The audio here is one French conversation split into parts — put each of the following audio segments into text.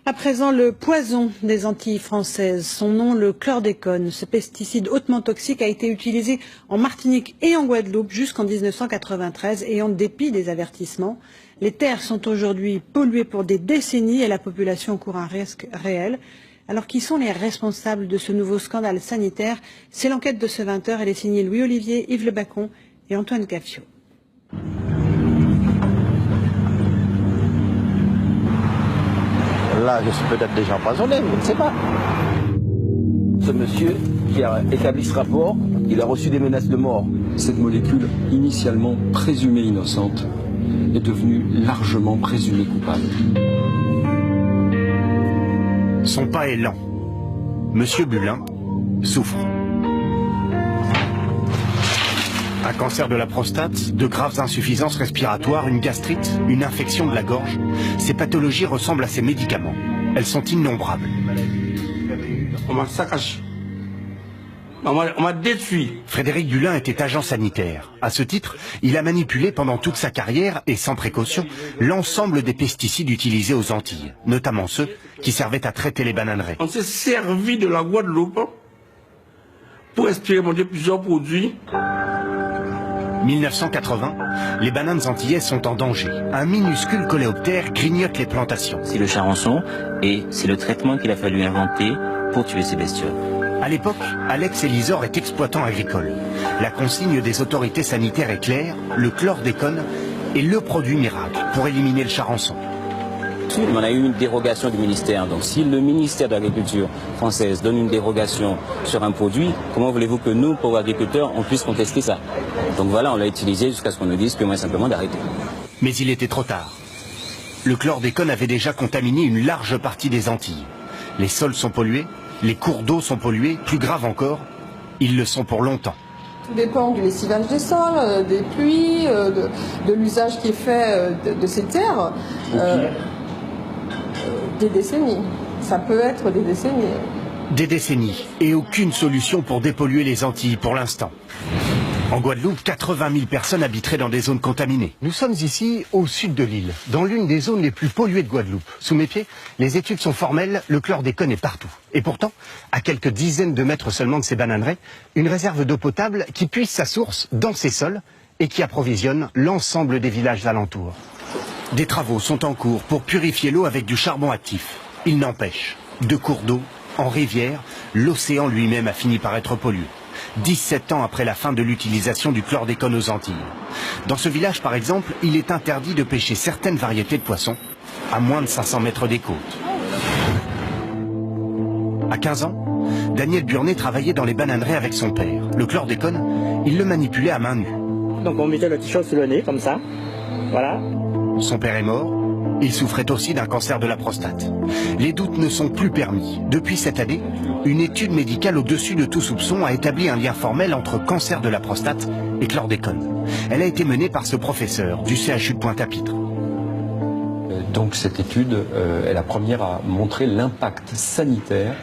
À présent, le poison des Antilles françaises, son nom le chlordécone. Ce pesticide hautement toxique a été utilisé en Martinique et en Guadeloupe jusqu'en 1993 et en dépit des avertissements. Les terres sont aujourd'hui polluées pour des décennies et la population court un risque réel. Alors qui sont les responsables de ce nouveau scandale sanitaire? C'est l'enquête de ce 20h. Elle est signée Louis-Olivier, Yves Le Bacon et Antoine Caffio. Là, je suis peut-être déjà empoisonné, je ne sais pas. Ce monsieur qui a établi ce rapport, il a reçu des menaces de mort. Cette molécule, initialement présumée innocente, est devenue largement présumée coupable. Son pas est lent. Monsieur Bulin souffre. Un cancer de la prostate, de graves insuffisances respiratoires, une gastrite, une infection de la gorge. Ces pathologies ressemblent à ces médicaments. Elles sont innombrables. On m'a saccagé. On m'a détruit. Frédéric Bulin était agent sanitaire. À ce titre, il a manipulé pendant toute sa carrière, et sans précaution, l'ensemble des pesticides utilisés aux Antilles, notamment ceux qui servaient à traiter les bananeraies. On s'est servi de la Guadeloupe pour expérimenter plusieurs produits. 1980, les bananes antillaises sont en danger. Un minuscule coléoptère grignote les plantations. C'est le charançon et c'est le traitement qu'il a fallu inventer pour tuer ces bestioles. À l'époque, Alex Elisor est exploitant agricole. La consigne des autorités sanitaires est claire, le chlordécone est le produit miracle pour éliminer le charançon. On a eu une dérogation du ministère. Donc si le ministère de l'Agriculture française donne une dérogation sur un produit, comment voulez-vous que nous, pauvres agriculteurs, on puisse contester ça? Donc voilà, on l'a utilisé jusqu'à ce qu'on nous dise que moi simplement d'arrêter. Mais il était trop tard. Le chlordécone avait déjà contaminé une large partie des Antilles. Les sols sont pollués, les cours d'eau sont pollués, plus grave encore, ils le sont pour longtemps. Tout dépend du lessivage des sols, des pluies, de l'usage qui est fait de ces terres. Des décennies. Ça peut être des décennies. Des décennies et aucune solution pour dépolluer les Antilles pour l'instant. En Guadeloupe, 80 000 personnes habiteraient dans des zones contaminées. Nous sommes ici au sud de l'île, dans l'une des zones les plus polluées de Guadeloupe. Sous mes pieds, les études sont formelles, le chlordécone est partout. Et pourtant, à quelques dizaines de mètres seulement de ces bananeraies, une réserve d'eau potable qui puise sa source dans ces sols et qui approvisionne l'ensemble des villages alentours. Des travaux sont en cours pour purifier l'eau avec du charbon actif. Il n'empêche, de cours d'eau, en rivière, l'océan lui-même a fini par être pollué. 17 ans après la fin de l'utilisation du chlordécone aux Antilles. Dans ce village, par exemple, il est interdit de pêcher certaines variétés de poissons à moins de 500 mètres des côtes. À 15 ans, Daniel Burnet travaillait dans les bananeraies avec son père. Le chlordécone, il le manipulait à main nue. Donc on mettait le t-shirt sur le nez, comme ça. Voilà. Son père est mort, il souffrait aussi d'un cancer de la prostate. Les doutes ne sont plus permis. Depuis cette année, une étude médicale au-dessus de tout soupçon a établi un lien formel entre cancer de la prostate et chlordécone. Elle a été menée par ce professeur du CHU de Pointe-à-Pitre. Donc cette étude est la première à montrer l'impact sanitaire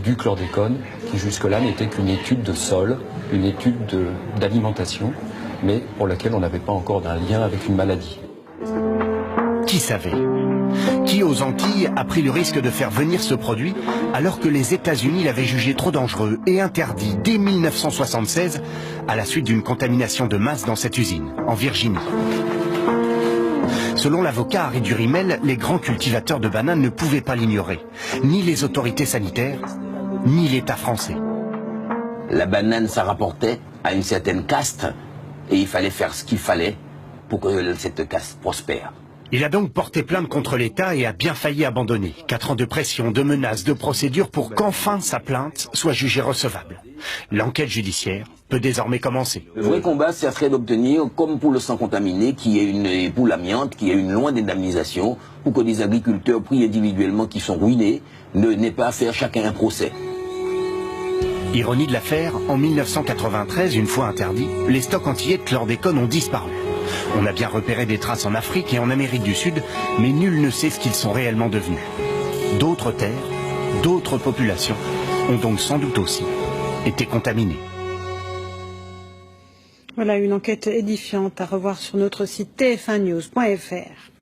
du chlordécone, qui jusque-là n'était qu'une étude de sol, une étude d'alimentation, mais pour laquelle on n'avait pas encore d'un lien avec une maladie. Qui savait? Qui aux Antilles a pris le risque de faire venir ce produit alors que les États-Unis l'avaient jugé trop dangereux et interdit dès 1976 à la suite d'une contamination de masse dans cette usine, en Virginie. Selon l'avocat Harry Durimel, les grands cultivateurs de bananes ne pouvaient pas l'ignorer. Ni les autorités sanitaires, ni l'État français. La banane, ça rapportait à une certaine caste et il fallait faire ce qu'il fallait pour que cette caste prospère. Il a donc porté plainte contre l'État et a bien failli abandonner. 4 ans de pression, de menaces, de procédures pour qu'enfin sa plainte soit jugée recevable. L'enquête judiciaire peut désormais commencer. Le vrai combat, ça serait d'obtenir, comme pour le sang contaminé, pour l'amiante, qui est une loi d'indemnisation, pour que des agriculteurs pris individuellement qui sont ruinés n'aient pas à faire chacun un procès. Ironie de l'affaire, en 1993, une fois interdits, les stocks antillais de chlordécone ont disparu. On a bien repéré des traces en Afrique et en Amérique du Sud, mais nul ne sait ce qu'ils sont réellement devenus. D'autres terres, d'autres populations ont donc sans doute aussi été contaminées. Voilà une enquête édifiante à revoir sur notre site tf1news.fr.